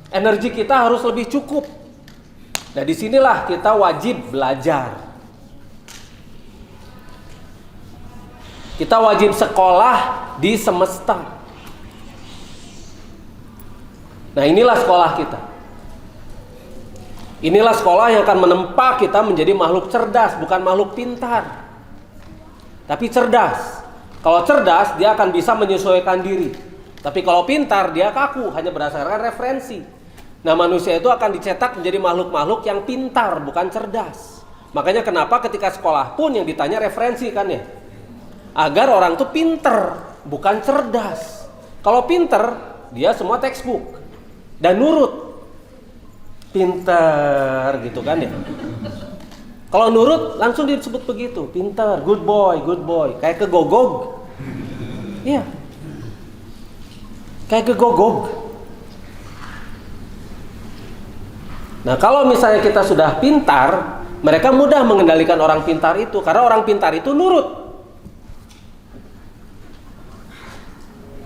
Energi kita harus lebih cukup. Nah, disinilah kita wajib belajar. Kita wajib sekolah di semesta. Nah, inilah sekolah kita. Inilah sekolah yang akan menempa kita menjadi makhluk cerdas, bukan makhluk pintar, tapi cerdas. Kalau cerdas, dia akan bisa menyesuaikan diri. Tapi kalau pintar, dia kaku, hanya berdasarkan referensi. Nah, manusia itu akan dicetak menjadi makhluk-makhluk yang pintar, bukan cerdas. Makanya kenapa ketika sekolah pun yang ditanya referensi kan ya, agar orang itu pinter, bukan cerdas. Kalau pinter, dia semua textbook dan nurut. Pinter gitu kan ya. Kalau nurut langsung disebut begitu, pinter, good boy, kayak kegogog. Iya. Kayak kegogog. Nah, kalau misalnya kita sudah pintar, mereka mudah mengendalikan orang pintar itu karena orang pintar itu nurut.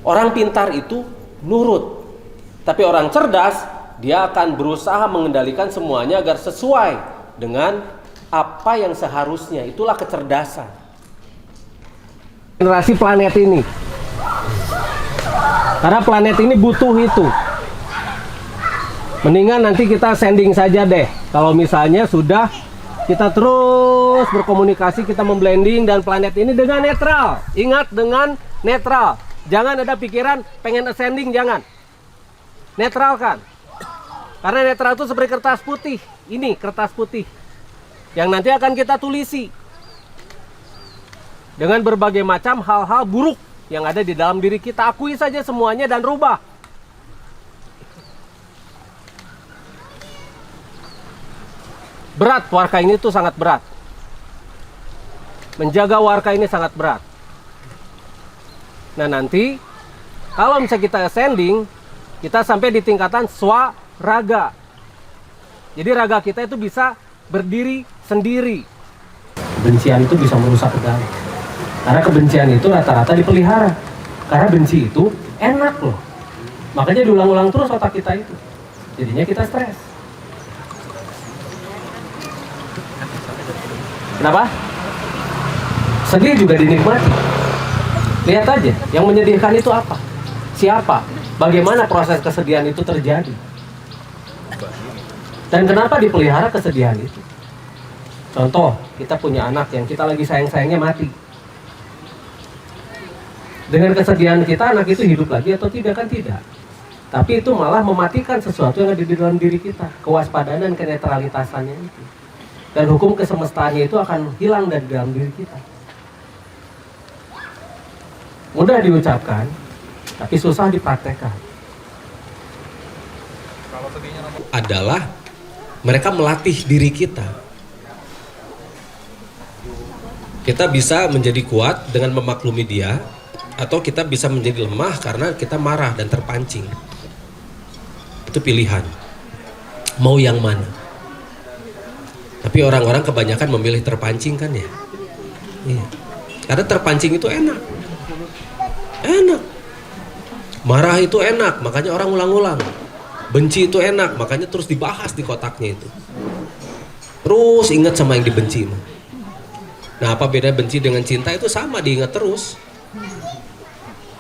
Orang pintar itu nurut. Tapi orang cerdas, dia akan berusaha mengendalikan semuanya agar sesuai dengan apa yang seharusnya. Itulah kecerdasan. Generasi planet ini. Karena planet ini butuh itu. Mendingan nanti kita sending saja deh. Kalau misalnya sudah kita terus berkomunikasi, kita memblending dan planet ini dengan netral. Ingat, dengan netral. Jangan ada pikiran pengen ascending, jangan. Netralkan. Karena netral itu seperti kertas putih. Ini kertas putih yang nanti akan kita tulisi dengan berbagai macam hal-hal buruk yang ada di dalam diri kita. Akui saja semuanya dan rubah. Berat warka ini tuh sangat berat. Menjaga warka ini sangat berat. Nah, nanti kalau misalnya kita ascending, kita sampai di tingkatan swaraga. Jadi raga kita itu bisa berdiri sendiri. Kebencian itu bisa merusak negara. Karena kebencian itu rata-rata dipelihara. Karena benci itu enak loh. Makanya diulang-ulang terus otak kita itu. Jadinya kita stres. Kenapa? Sedih juga dinikmati. Lihat aja, yang menyedihkan itu apa? Siapa? Bagaimana proses kesedihan itu terjadi? Dan kenapa dipelihara kesedihan itu? Contoh, kita punya anak yang kita lagi sayang-sayangnya mati. Dengan kesedihan kita, anak itu hidup lagi atau tidak? Kan tidak. Tapi itu malah mematikan sesuatu yang ada di dalam diri kita. Kewaspadaan dan kenetralitasannya itu. Dan hukum kesemestaannya itu akan hilang dari dalam diri kita. Mudah diucapkan, tapi susah dipraktekkan. Adalah mereka melatih diri kita. Kita bisa menjadi kuat dengan memaklumi dia, atau kita bisa menjadi lemah karena kita marah dan terpancing. Itu pilihan. Mau yang mana? Tapi orang-orang kebanyakan memilih terpancing kan ya? Iya. Karena terpancing itu enak. Enak. Marah itu enak, makanya orang ulang-ulang. Benci itu enak, makanya terus dibahas di kotaknya itu. Terus ingat sama yang dibenci. Nah, apa beda benci dengan cinta? Itu sama, diingat terus.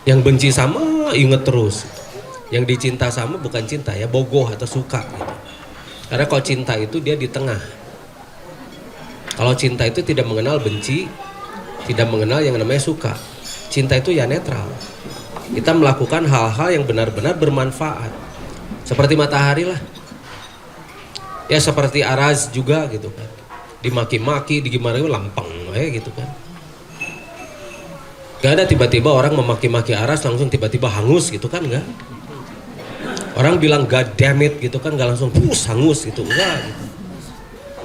Yang benci sama, ingat terus. Yang dicinta sama bukan cinta ya, bogoh atau suka gitu. Karena kalau cinta itu dia di tengah. Kalau cinta itu tidak mengenal benci, tidak mengenal yang namanya suka. Cinta itu ya netral. Kita melakukan hal-hal yang benar-benar bermanfaat. Seperti matahari lah. Ya seperti Araz juga gitu kan. Dimaki-maki, digimana lampang gitu kan. Gak ada tiba-tiba orang memaki-maki Araz langsung tiba-tiba hangus gitu kan, enggak. Orang bilang god damn it gitu kan, gak langsung hangus gitu, enggak gitu.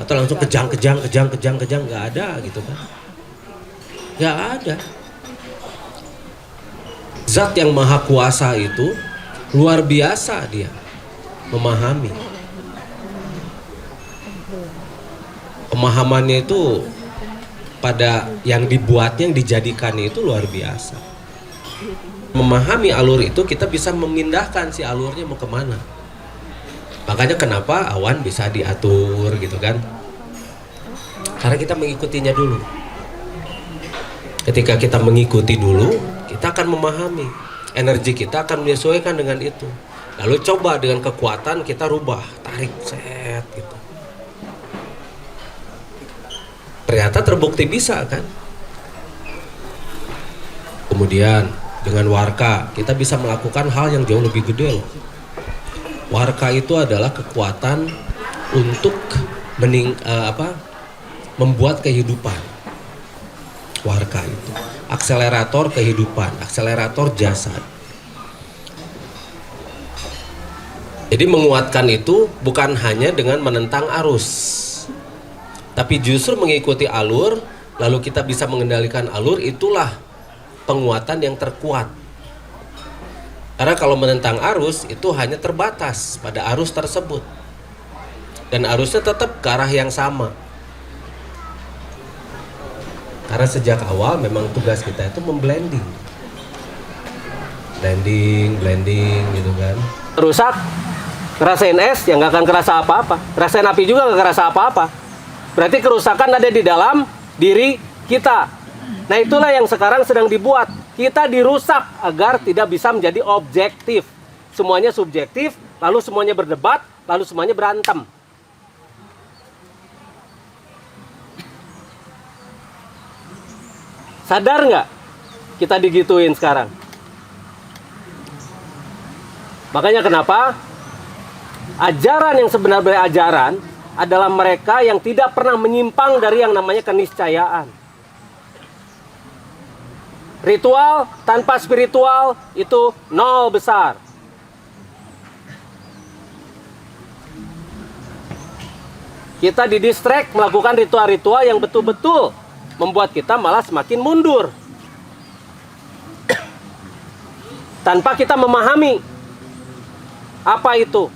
Atau langsung kejang, enggak ada gitu kan. Enggak ada. Zat yang maha kuasa itu luar biasa, dia memahami. Pemahamannya itu pada yang dibuatnya, yang dijadikannya itu luar biasa. Memahami alur itu, kita bisa memindahkan si alurnya mau kemana. Makanya kenapa awan bisa diatur gitu kan? Karena kita mengikutinya dulu. Ketika kita mengikuti dulu, kita akan memahami. Energi kita akan menyesuaikan dengan itu. Lalu coba dengan kekuatan kita rubah, tarik, set gitu. Ternyata terbukti bisa kan? Kemudian dengan warka kita bisa melakukan hal yang jauh lebih gede loh. Warka itu adalah kekuatan untuk membuat kehidupan. Warka itu akselerator kehidupan, akselerator jasad. Jadi menguatkan itu bukan hanya dengan menentang arus, tapi justru mengikuti alur, lalu kita bisa mengendalikan alur, itulah penguatan yang terkuat. Karena kalau menentang arus itu hanya terbatas pada arus tersebut, dan arusnya tetap ke arah yang sama. Karena sejak awal memang tugas kita itu memblending, blending gitu kan. Rusak, ngerasain es yang nggak akan kerasa apa-apa, rasain api juga nggak kerasa apa-apa. Berarti kerusakan ada di dalam diri kita. Nah itulah yang sekarang sedang dibuat. Kita dirusak agar tidak bisa menjadi objektif. Semuanya subjektif, lalu semuanya berdebat, lalu semuanya berantem. Sadar nggak kita digituin sekarang? Makanya kenapa ajaran yang sebenarnya ajaran adalah mereka yang tidak pernah menyimpang dari yang namanya keniscayaan. Ritual tanpa spiritual itu nol besar. Kita didistract melakukan ritual-ritual yang betul-betul membuat kita malah semakin mundur. Tanpa kita memahami apa itu.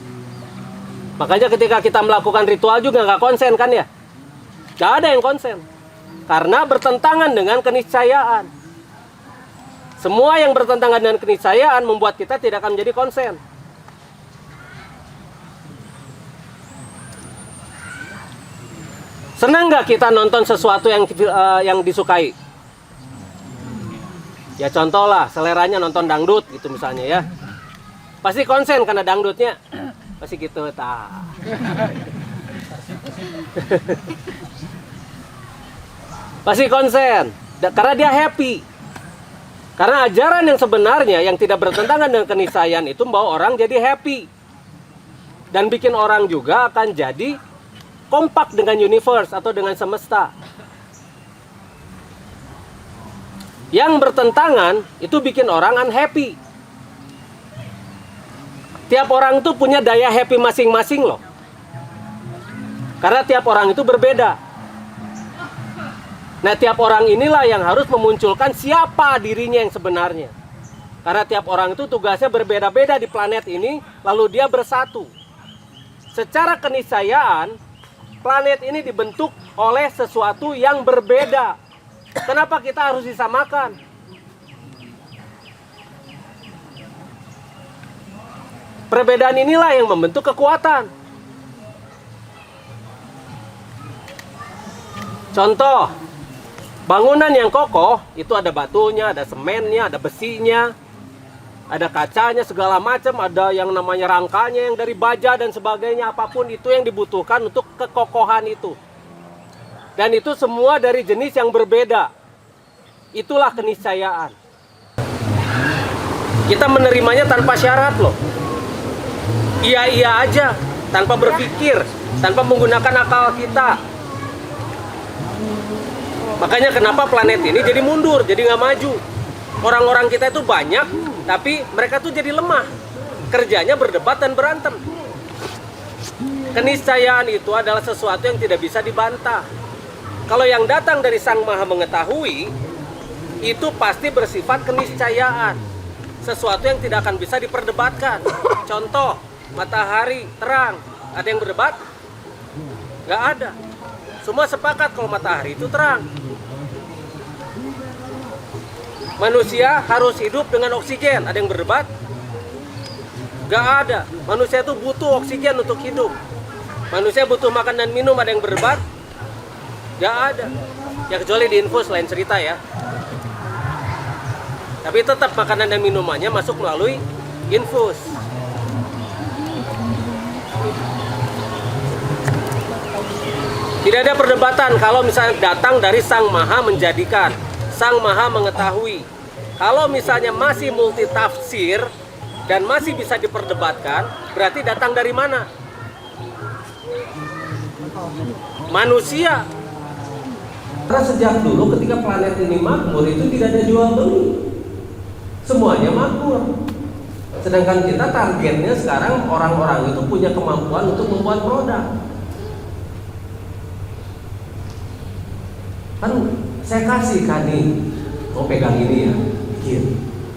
Makanya ketika kita melakukan ritual juga nggak konsen kan ya? Nggak ada yang konsen. Karena bertentangan dengan keniscayaan. Semua yang bertentangan dengan keniscayaan membuat kita tidak akan menjadi konsen. Senang nggak kita nonton sesuatu yang disukai? Ya contoh lah, seleranya nonton dangdut gitu misalnya ya. Pasti konsen karena dangdutnya. Pasti gitu, Pasti konsen, karena dia happy. Karena ajaran yang sebenarnya yang tidak bertentangan dengan keniscayaan itu membawa orang jadi happy. Dan bikin orang juga akan jadi kompak dengan universe atau dengan semesta. Yang bertentangan itu bikin orang unhappy. Tiap orang itu punya daya happy masing-masing loh. Karena tiap orang itu berbeda. Nah tiap orang inilah yang harus memunculkan siapa dirinya yang sebenarnya. Karena tiap orang itu tugasnya berbeda-beda di planet ini, lalu dia bersatu. Secara keniscayaan, planet ini dibentuk oleh sesuatu yang berbeda. Kenapa kita harus disamakan? Perbedaan inilah yang membentuk kekuatan. Contoh, bangunan yang kokoh itu ada batunya, ada semennya, ada besinya, ada kacanya, segala macam, ada yang namanya rangkanya yang dari baja dan sebagainya, apapun itu yang dibutuhkan untuk kekokohan itu. Dan itu semua dari jenis yang berbeda. Itulah keniscayaan. Kita menerimanya tanpa syarat loh. Iya aja, tanpa berpikir, tanpa menggunakan akal kita. Makanya kenapa planet ini jadi mundur, jadi nggak maju. Orang-orang kita itu banyak, tapi mereka tuh jadi lemah. Kerjanya berdebat dan berantem. Keniscayaan itu adalah sesuatu yang tidak bisa dibantah. Kalau yang datang dari Sang Maha Mengetahui, itu pasti bersifat keniscayaan. Sesuatu yang tidak akan bisa diperdebatkan. Contoh, matahari terang. Ada yang berdebat? Nggak ada. Semua sepakat kalau matahari itu terang. Manusia harus hidup dengan oksigen. Ada yang berdebat? Gak ada. Manusia itu butuh oksigen untuk hidup. Manusia butuh makan dan minum, ada yang berdebat? Gak ada. Ya kecuali di infus lain cerita ya. Tapi tetap makanan dan minumannya masuk melalui infus. Tidak ada perdebatan kalau misalnya datang dari Sang Maha menjadikan, Sang Maha mengetahui. Kalau misalnya masih multitafsir dan masih bisa diperdebatkan, berarti datang dari mana? Manusia. Karena sejak dulu ketika planet ini makmur itu tidak ada jual beli. Semuanya makmur. Sedangkan kita targetnya sekarang orang-orang itu punya kemampuan untuk membuat produk. Kan saya kasih kan nih, kau pegang ini ya, bikin.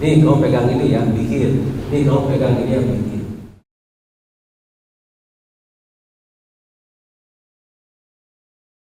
Nih kau pegang ini ya, bikin. Nih kau pegang ini ya, bikin.